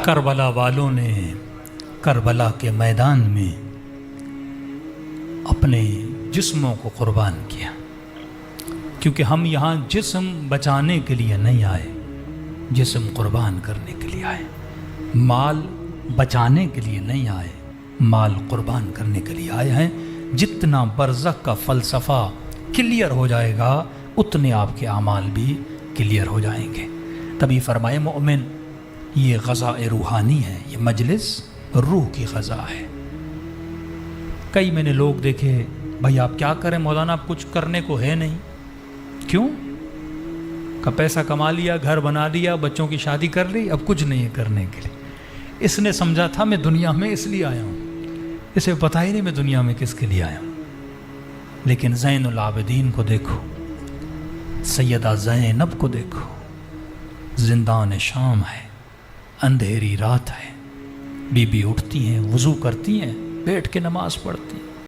کربلا والوں نے کربلا کے میدان میں اپنے جسموں کو قربان کیا، کیونکہ ہم یہاں جسم بچانے کے لیے نہیں آئے، جسم قربان کرنے کے لیے آئے، مال بچانے کے لیے نہیں آئے، مال قربان کرنے کے لیے آئے ہیں۔ جتنا برزخ کا فلسفہ کلیئر ہو جائے گا اتنے آپ کے اعمال بھی کلیئر ہو جائیں گے۔ تبھی فرمائے مومن یہ غذا روحانی ہے، یہ مجلس روح کی غذا ہے۔ کئی میں نے لوگ دیکھے، بھائی آپ کیا کریں مولانا، آپ کچھ کرنے کو ہے نہیں، کیوں؟ کا پیسہ کما لیا، گھر بنا لیا، بچوں کی شادی کر لی، اب کچھ نہیں ہے کرنے کے لیے۔ اس نے سمجھا تھا میں دنیا میں اس لیے آیا ہوں، اسے پتہ ہی نہیں میں دنیا میں کس کے لیے آیا ہوں۔ لیکن زین العابدین کو دیکھو، سیدہ زینب کو دیکھو، زندان شام ہے، اندھیری رات ہے، بی بی اٹھتی ہیں، وضو کرتی ہیں، بیٹھ کے نماز پڑھتی ہیں،